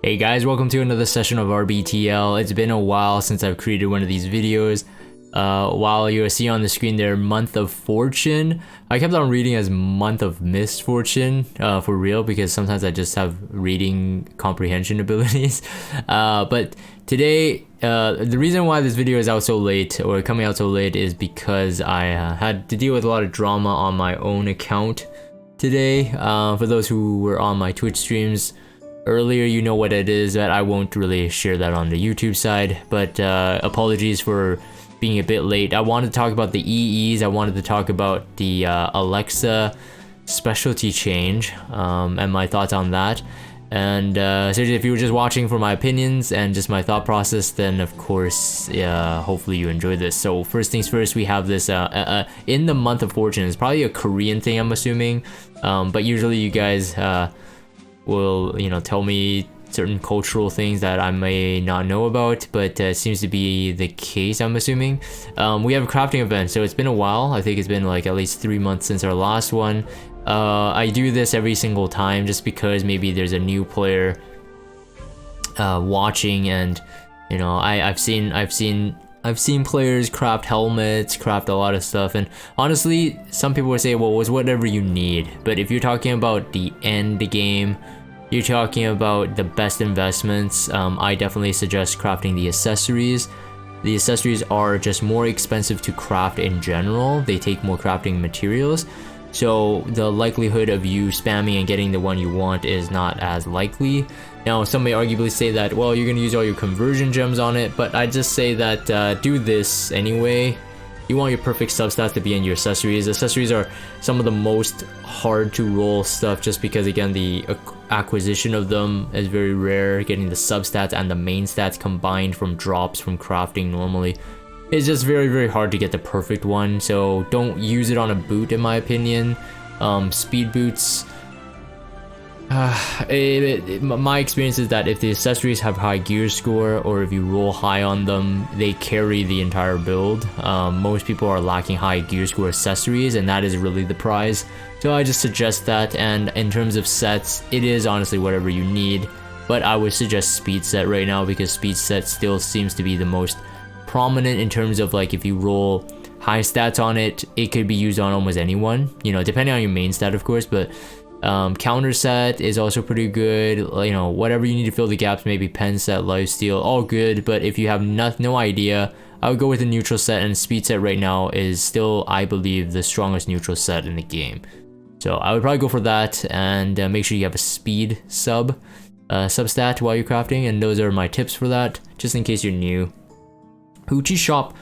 Hey guys, welcome to another session of RBTL. It's been a while since I've created one of these videos. While you'll see on the screen there, Month of Fortune. I kept on reading as Month of Misfortune for real, because sometimes I just have reading comprehension abilities. But today, the reason why this video is out so late, or coming out so late, is because I had to deal with a lot of drama on my own account today. For those who were on my Twitch streams earlier, you know what it is, that I won't really share that on the YouTube side, but apologies for being a bit late. I wanted to talk about the EEs, I wanted to talk about the Alexa specialty change and my thoughts on that. And seriously, if you were just watching for my opinions and just my thought process, then of course, hopefully you enjoy this. So first things first, we have this in the Month of Fortune. It's probably a Korean thing, I'm assuming, but usually you guys will, you know, tell me certain cultural things that I may not know about, but it seems to be the case, I'm assuming. We have a crafting event, so it's been a while. I think it's been like at least 3 months since our last one. I do this every single time just because maybe there's a new player watching, and you know, I've seen players craft helmets, craft a lot of stuff, and honestly, some people would say, well, it's whatever you need. But if you're talking about the end game, you're talking about the best investments, I definitely suggest crafting the accessories. The accessories are just more expensive to craft in general. They take more crafting materials, so the likelihood of you spamming and getting the one you want is not as likely. Now, some may arguably say that, well, you're gonna use all your conversion gems on it, but I just say that do this anyway. You want your perfect substats to be in your accessories. Accessories are some of the most hard to roll stuff, just because again, the acquisition of them is very rare. Getting the substats and the main stats combined from drops from crafting normally is just very hard to get the perfect one. So don't use it on a boot, in my opinion. Speed boots, my experience is that if the accessories have high gear score, or if you roll high on them, they carry the entire build. Most people are lacking high gear score accessories, and that is really the prize. So I just suggest that. And in terms of sets, it is honestly whatever you need, but I would suggest speed set right now, because speed set still seems to be the most prominent in terms of, like, if you roll high stats on it, it could be used on almost anyone, you know, depending on your main stat of course. But counter set is also pretty good. You know, whatever you need to fill the gaps, maybe pen set, lifesteal, all good. But if you have no idea, I would go with the neutral set, and speed set right now is still, I believe, the strongest neutral set in the game. So I would probably go for that, and make sure you have a speed substat while you're crafting. And those are my tips for that, just in case you're new. Hoochie shop,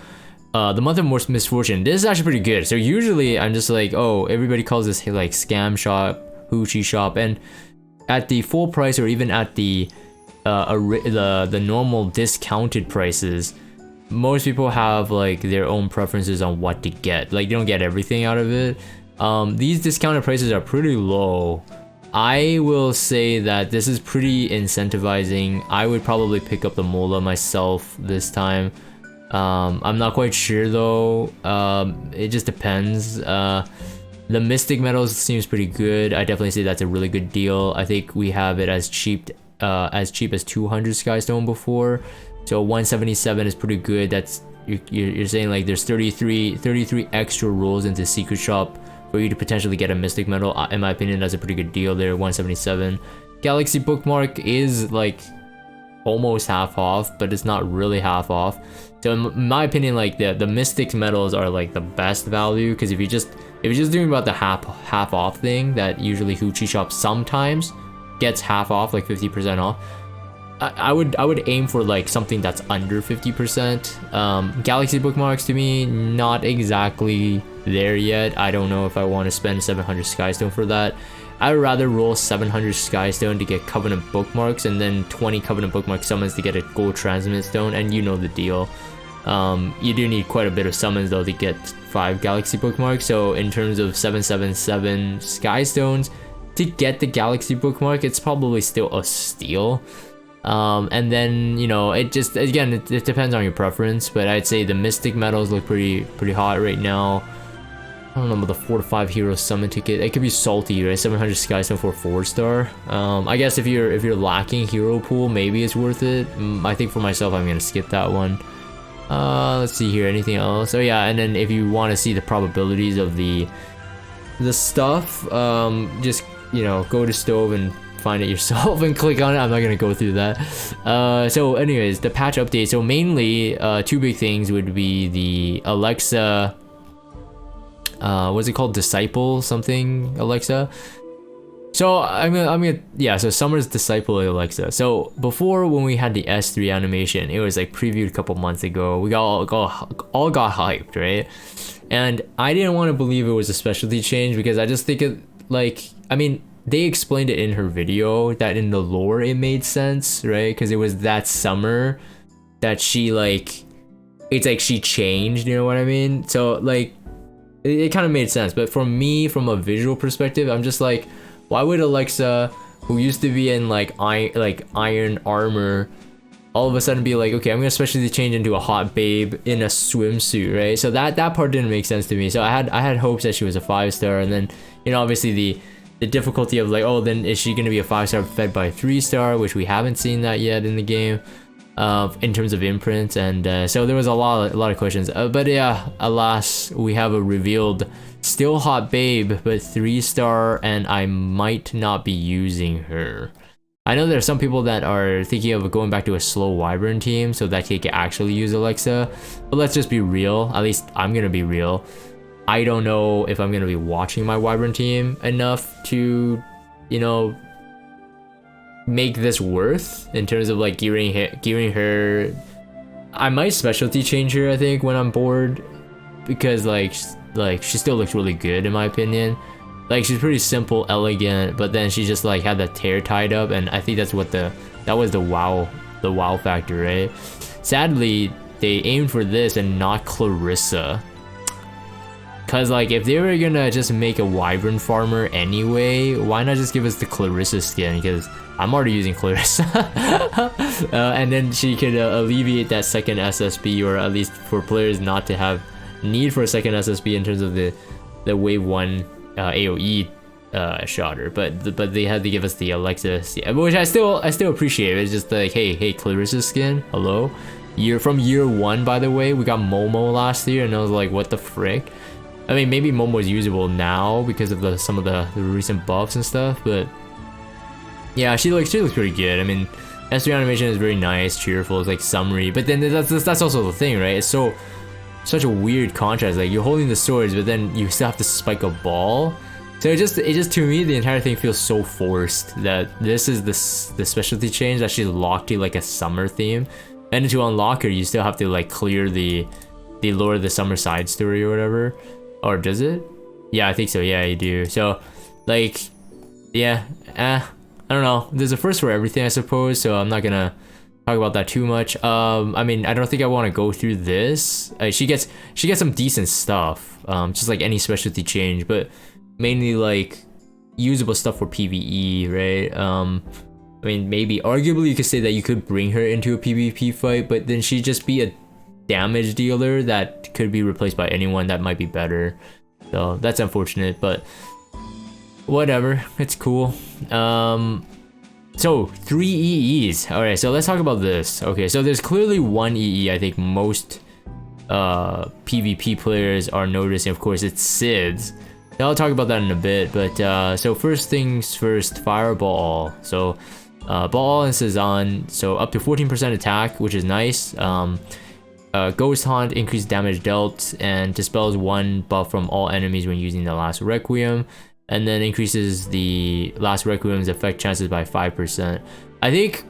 the Month of Misfortune. This is actually pretty good. So usually I'm just like, oh, everybody calls this like scam shop, Hoochie shop, and at the full price, or even at the normal discounted prices, most people have like their own preferences on what to get. Like, they don't get everything out of it. These discounted prices are pretty low. I will say that this is pretty incentivizing. I would probably pick up the Mola myself this time. I'm not quite sure though. It just depends. The Mystic Metals seems pretty good. I definitely say that's a really good deal. I think we have it as cheap as 200 Skystone before, so 177 is pretty good. That's you're saying like there's 33 extra rolls into Secret Shop for you to potentially get a Mystic Metal. In my opinion, that's a pretty good deal there. 177. Galaxy Bookmark is like almost half off, but it's not really half off. So in my opinion, like the Mystic Metals are like the best value, because if you're just doing about the half off thing, that usually Hoochie Shop sometimes gets half off, like 50% off. I would aim for like something that's under 50%. Galaxy Bookmarks, to me, not exactly there yet. I don't know if I want to spend 700 Skystone for that. I would rather roll 700 Skystone to get Covenant Bookmarks, and then 20 Covenant Bookmark summons to get a Gold Transmit Stone, and you know the deal. You do need quite a bit of summons though to get 5 Galaxy Bookmarks, so in terms of 777 Skystones to get the Galaxy Bookmark, it's probably still a steal. And then, you know, it just, again, it depends on your preference, but I'd say the Mystic Metals look pretty hot right now. I don't know about the 4 to 5 hero summon ticket. It could be salty, right? 700 Skystone for 4-star. I guess if you're lacking hero pool, maybe it's worth it. I think for myself, I'm gonna skip that one. Let's see here, anything else? Oh yeah, and then if you want to see the probabilities of the stuff, just, you know, go to stove and find it yourself and click on it. I'm not gonna go through that. So anyways, the patch update. So mainly, two big things would be the Alexa, what's it called? Disciple something Alexa. So I'm gonna yeah, so Summer's Disciple Alexa. So before, when we had the S3 animation, it was like previewed a couple months ago. We all got hyped, right? And I didn't want to believe it was a specialty change because I just think it, like, I mean, they explained it in her video that in the lore it made sense, right? Because it was that Summer that she, like, it's like she changed, you know what I mean? So like it kind of made sense. But for me, from a visual perspective, I'm just like, why would Alexa, who used to be in like iron armor, all of a sudden be like, okay, I'm gonna specially change into a hot babe in a swimsuit, right? So that part didn't make sense to me. So I had hopes that she was a 5-star, and then, you know, obviously the difficulty of like, oh, then is she gonna be a 5-star fed by a 3-star, which we haven't seen that yet in the game, in terms of imprints, and so there was a lot of questions. But yeah, alas, we have a revealed still hot babe, but 3-star, and I might not be using her. I know there are some people that are thinking of going back to a slow Wyvern team so that they can actually use Alexa, but let's just be real. At least I'm gonna be real. I don't know if I'm gonna be watching my Wyvern team enough to, you know, make this worth in terms of like gearing her. I might specialty change her, I think, when I'm bored, because like she still looks really good in my opinion. Like, she's pretty simple, elegant, but then she just like had that tear tied up, and I think that's what that was the wow factor, right? Sadly, they aimed for this and not Clarissa. Cause like, if they were gonna just make a Wyvern farmer anyway, why not just give us the Clarissa skin? Because I'm already using Clarissa. And then she could alleviate that second SSB, or at least for players not to have need for a second SSB in terms of the wave 1 AoE shotter, but they had to give us the Alexa, which I still appreciate. It's just like, hey, Clarissa skin, hello. From year 1, by the way. We got Momo last year, and I was like, what the frick? I mean, maybe Momo is usable now because of some of the recent buffs and stuff, but yeah, she looks pretty good. I mean, S3 animation is very nice, cheerful, it's like summery, but then that's also the thing, right? It's such a weird contrast. Like, you're holding the swords, but then you still have to spike a ball. So it just to me, the entire thing feels so forced that this is the specialty change that she's locked to like a summer theme, and to unlock her, you still have to like clear the Lord of the Summer side story or whatever. Or does it? Yeah, I think so. Yeah, you do. So, like, yeah, I don't know. There's a first for everything, I suppose. So I'm not gonna talk about that too much. I mean, I don't think I want to go through this. She gets some decent stuff, just like any specialty change, but mainly like usable stuff for PvE, right? I mean, maybe arguably you could say that you could bring her into a PvP fight, but then she'd just be a damage dealer that could be replaced by anyone that might be better. So that's unfortunate, but whatever, it's cool. So 3 EEs. All right, so let's talk about this. Okay, so there's clearly one EE I think most PvP players are noticing. Of course, it's Cidd's. I'll talk about that in a bit, but so first things first, Fireball. So Ball and Cezanne, so up to 14% attack, which is nice. Ghost Haunt, increased damage dealt, and dispels 1 buff from all enemies when using the last Requiem, and then increases the last Requiem's effect chances by 5%. I think,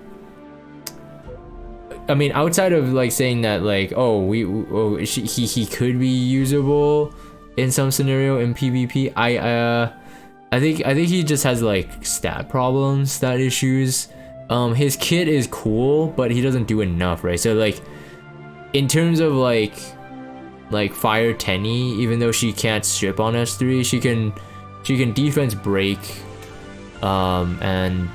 I mean, outside of like saying that like, oh, he could be usable in some scenario in PvP, I think he just has like stat issues. His kit is cool, but he doesn't do enough, right? So like, in terms of like Fire Tenny, even though she can't strip on S3, she can defense break, and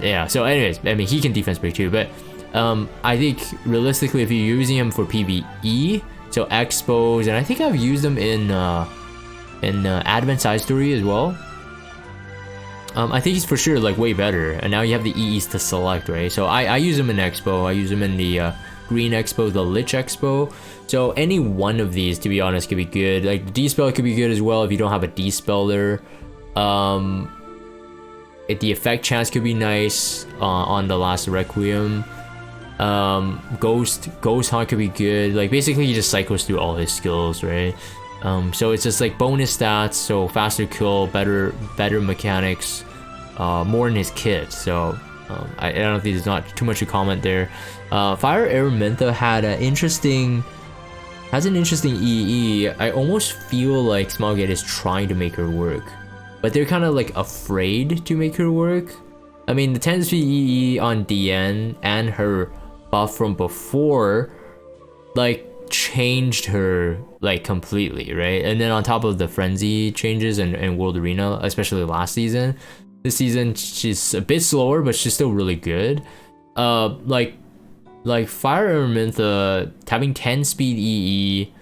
yeah. So anyways, I mean, he can defense break too, but I think realistically, if you're using him for PvE, so expos, and I think I've used them in in Advent Side Story as well. I think he's for sure like way better, and now you have the EEs to select, right? So I use him in Expo, I use him in the Green Expo, the Lich Expo. So any one of these, to be honest, could be good. Like the D-Spell could be good as well if you don't have a D-Speller. The effect chance could be nice on the last Requiem. Ghost Hunt could be good. Like basically he just cycles through all his skills, right? So it's just like bonus stats, so faster kill, better mechanics, more in his kit. So I don't think there's not too much to comment there. Fire Araminta has an interesting EE. I almost feel like Smilegate is trying to make her work, but they're kind of like afraid to make her work. I mean, the 10 speed EE on DN and her buff from before like changed her like completely, right? And then on top of the frenzy changes and World Arena, especially last season, this season she's a bit slower, but she's still really good. Like Fire Araminta having 10 speed EE,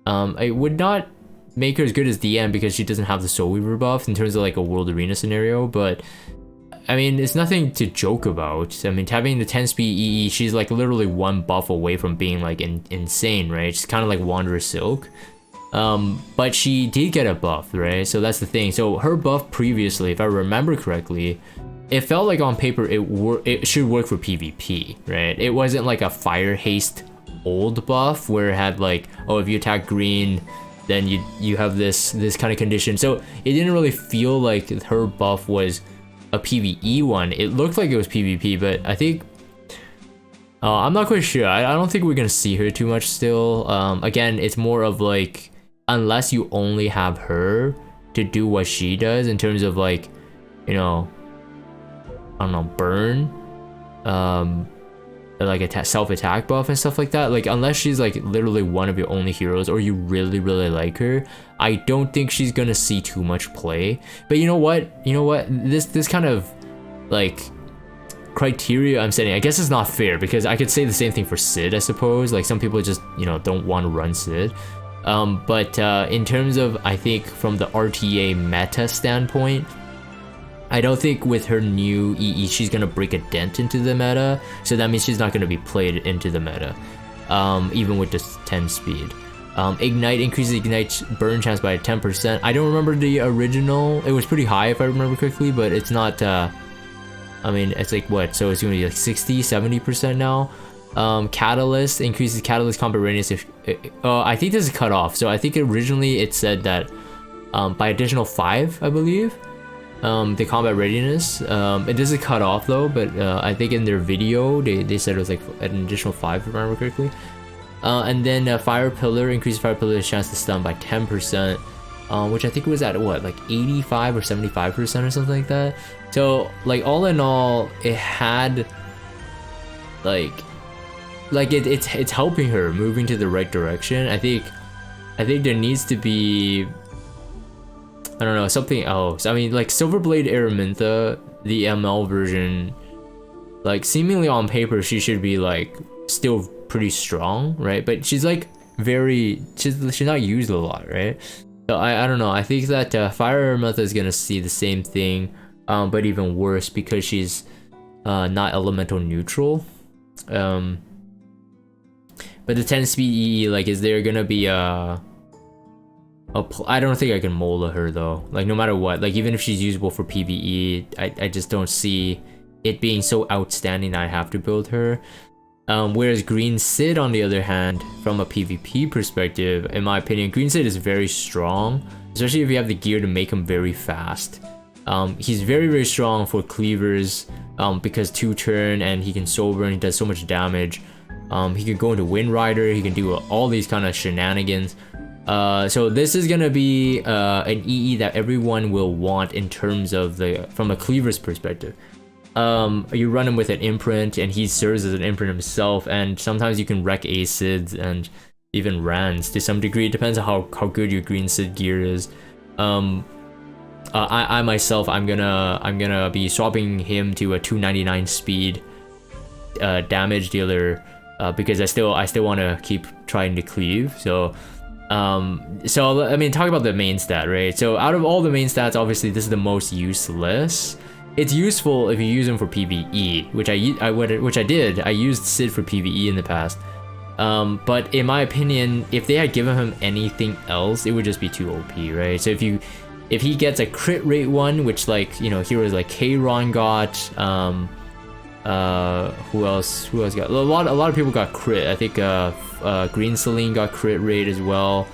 it would not make her as good as DN because she doesn't have the Soul Weaver buff in terms of like a World Arena scenario, but I mean, it's nothing to joke about. I mean, having the 10 speed EE, she's like literally one buff away from being like insane, right? She's kind of like Wanderer Silk. But she did get a buff, right? So that's the thing. So her buff previously, if I remember correctly, it felt like on paper it should work for PvP, right? It wasn't like a Fire Haste old buff where it had like, oh, if you attack green, then you have this kind of condition. So it didn't really feel like her buff was a PvE one. It looked like it was PvP, but I think I'm not quite sure. I don't think we're gonna see her too much still. Again, it's more of like, unless you only have her to do what she does in terms of like, you know, I don't know, burn, like a self-attack buff and stuff like that. Like unless she's like literally one of your only heroes or you really like her, I don't think she's gonna see too much play. But you know what, this kind of like criteria I'm setting, I guess it's not fair because I could say the same thing for Cidd, I suppose. Like some people just, you know, don't want to run Cidd. But in terms of, I think from the RTA meta standpoint, I don't think with her new EE she's gonna break a dent into the meta, so that means she's not gonna be played into the meta, even with just 10 speed. Ignite increases Ignite's burn chance by 10%. I don't remember the original. It was pretty high if I remember correctly, but it's not, I mean, it's like what? So it's gonna be like 60-70% now. Catalyst increases Catalyst combat readiness if, I think this is cut off. So I think originally it said that by additional 5, I believe. The combat readiness, it doesn't cut off though, but I think in their video they said it was like an additional 5 if I remember correctly. And then Fire Pillar increases Fire Pillar's chance to stun by 10%, which I think was at what, like 85 or 75% or something like that. So like all in all, it had it's helping her moving to the right direction. I think there needs to be, I don't know, something else. I mean, like Silverblade Araminta, the ML version, like seemingly on paper she should be like still pretty strong, right? But she's like she's not used a lot, right? So I don't know. I think that Fire Araminta is gonna see the same thing, but even worse because she's not elemental neutral. But the 10 speed EE, like, is there gonna be I don't think I can mold her though. Like no matter what, like even if she's usable for PvE, I just don't see it being so outstanding that I have to build her. Whereas Green Cidd, on the other hand, from a PvP perspective, in my opinion, Green Cidd is very strong, especially if you have the gear to make him very fast. He's very strong for cleavers, because 2-turn and he can soul burn, he does so much damage. He can go into Wind Rider, he can do all these kind of shenanigans. So this is gonna be an EE that everyone will want in terms of from a cleaver's perspective. You run him with an imprint and he serves as an imprint himself, and sometimes you can wreck Acids and even Rans to some degree. It depends on how good your Green Cidd gear is. I myself, I'm gonna be swapping him to a 299 speed damage dealer, because I still want to keep trying to cleave. So So I mean, talk about the main stat, right? So out of all the main stats, obviously this is the most useless. It's useful if you use them for PvE, which I did. I used Cidd for PvE in the past. But in my opinion, if they had given him anything else, it would just be too OP, right? So if he gets a crit rate one, which like, you know, heroes like Kayron got, who else got? A lot of people got crit. I think Green Celine got crit rate as well.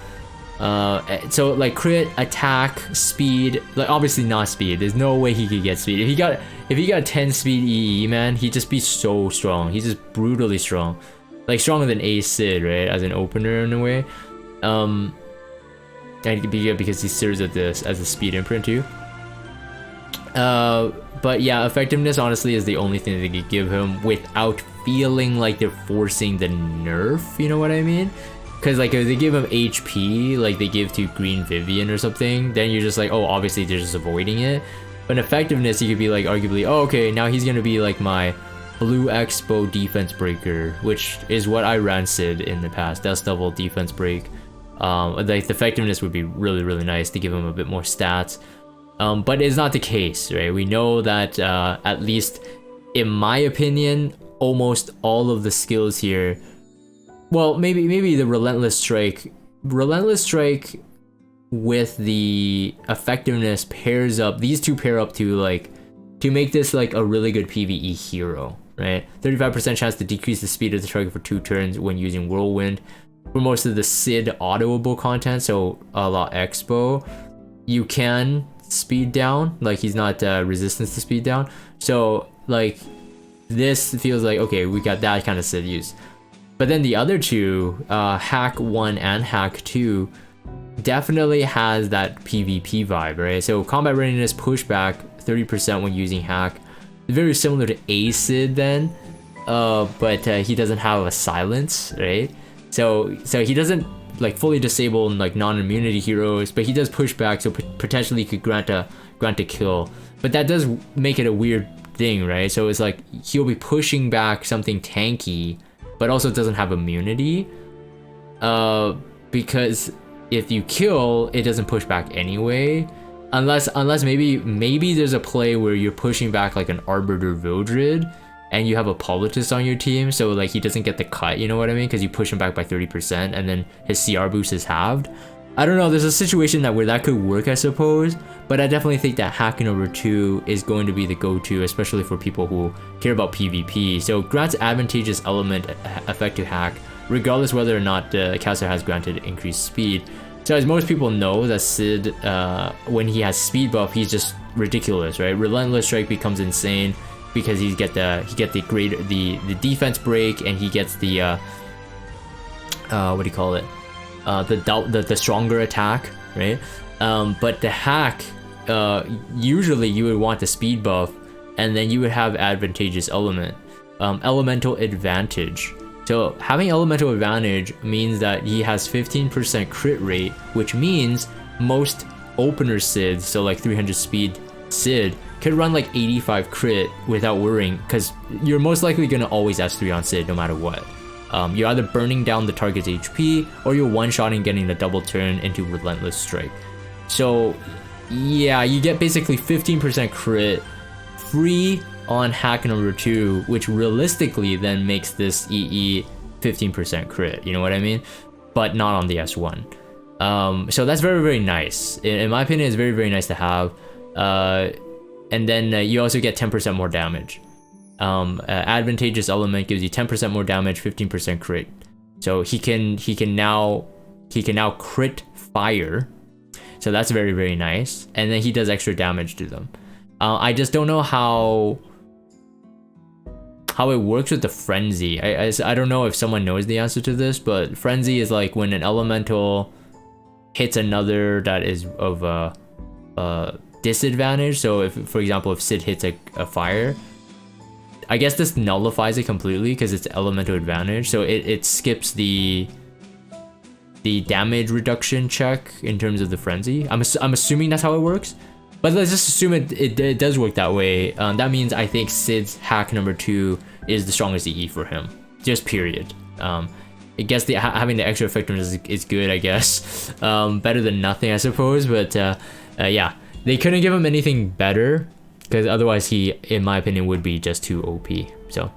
So like crit, attack, speed, like obviously not speed. There's no way he could get speed. If he got 10 speed EE, man, he'd just be so strong. He's just brutally strong. Like stronger than Cidd, right? As an opener in a way. And it could be good because he serves as a speed imprint too. But yeah, effectiveness honestly is the only thing they could give him without feeling like they're forcing the nerf, you know what I mean? Because like if they give him HP like they give to Green Vivian or something, then you're just like, oh, obviously they're just avoiding it. But effectiveness, you could be like arguably, oh, okay, now he's gonna be like my Blue Expo defense breaker, which is what I ran Cidd in the past. Dust Devil defense break. Like the effectiveness would be really, really nice to give him a bit more stats. But it's not the case, right? We know that at least in my opinion, almost all of the skills here, well, maybe the Relentless Strike with the effectiveness pairs up. These two pair up to make this like a really good PvE hero, right? 35% chance to decrease the speed of the target for 2 turns when using Whirlwind. For most of the Cidd autoable content, so a la Expo, you can speed down, like he's not resistance to speed down. So like this feels like, okay, we got that kind of Cidd use. But then the other two, Hack 1 and Hack 2, definitely has that PvP vibe, right? So combat readiness pushback 30% when using Hack, very similar to Cidd then, but he doesn't have a silence, right? So he doesn't like fully disable like non-immunity heroes, but he does pushback, so potentially could grant a kill. But that does make it a weird thing, right? So it's like he'll be pushing back something tanky, but also doesn't have immunity, because if you kill, it doesn't push back anyway, unless maybe there's a play where you're pushing back like an Arbiter Vildred and you have a Politis on your team, so like he doesn't get the cut, you know what I mean? Because you push him back by 30% and then his CR boost is halved. I don't know, there's a situation where that could work, I suppose, but I definitely think that Hack number 2 is going to be the go-to, especially for people who care about PvP. So grants advantageous element effect to Hack, regardless whether or not the caster has granted increased speed. So as most people know, that Cidd, when he has speed buff, he's just ridiculous, right? Relentless Strike becomes insane because he get the defense break, and he gets the what do you call it? The stronger attack, right? But the Hack, usually you would want the speed buff, and then you would have advantageous element, elemental advantage. So having elemental advantage means that he has 15% crit rate, which means most opener Cidd, so like 300 speed Cidd, could run like 85 crit without worrying, because you're most likely gonna always S3 on Cidd no matter what. You're either burning down the target's HP, or you're one-shotting getting the double turn into Relentless Strike. So yeah, you get basically 15% crit free on Hack number 2, which realistically then makes this EE 15% crit, you know what I mean? But not on the S1. So that's very, very nice. In my opinion, it's very, very nice to have. And then you also get 10% more damage. Advantageous element gives you 10% more damage, 15% crit. So he can now crit fire. So that's very, very nice. And then he does extra damage to them. I just don't know how it works with the frenzy. I don't know if someone knows the answer to this, but frenzy is like when an elemental hits another that is of a disadvantage. So if, for example, if Cidd hits a fire, I guess this nullifies it completely because it's elemental advantage. So it skips the damage reduction check in terms of the frenzy. I'm assuming that's how it works. But let's just assume it does work that way. That means I think Cidd's Hack number 2 is the strongest EE for him. Just period. I guess having the extra effectiveness is good, I guess. Better than nothing, I suppose. But yeah, they couldn't give him anything better, because otherwise he, in my opinion, would be just too OP. So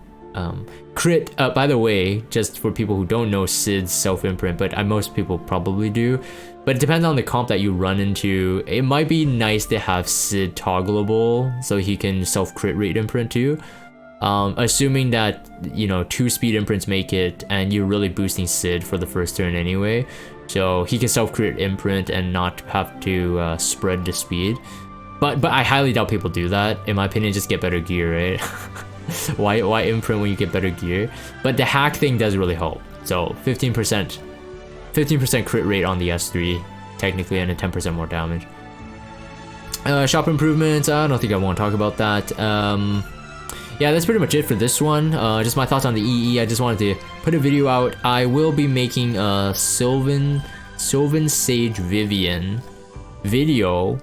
crit, by the way, just for people who don't know Cidd's self-imprint, but most people probably do, but it depends on the comp that you run into. It might be nice to have Cidd toggleable so he can self-crit rate imprint too. Assuming that, you know, 2 speed imprints make it and you're really boosting Cidd for the first turn anyway, so he can self-crit imprint and not have to spread the speed. But I highly doubt people do that. In my opinion, just get better gear, right? why imprint when you get better gear? But the hack thing does really help. So 15% crit rate on the S3 technically, and then 10% more damage. Shop improvements, I don't think I want to talk about that. Yeah, that's pretty much it for this one. Just my thoughts on the EE. I just wanted to put a video out. I will be making a Sylvan Sage Vivian video,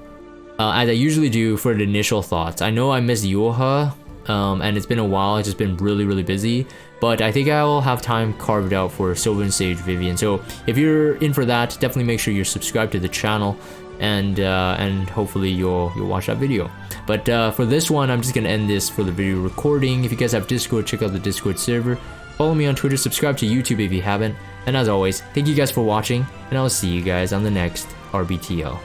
as I usually do, for the initial thoughts. I know I missed Yoha, and it's been a while. It's just been really busy, but I think I will have time carved out for Sylvan Sage Vivian. So if you're in for that, definitely make sure you're subscribed to the channel, and hopefully you'll watch that video. But for this one, I'm just gonna end this for the video recording. If you guys have Discord, check out the Discord server. Follow me on Twitter, subscribe to YouTube if you haven't, and as always, thank you guys for watching, and I'll see you guys on the next RBTL.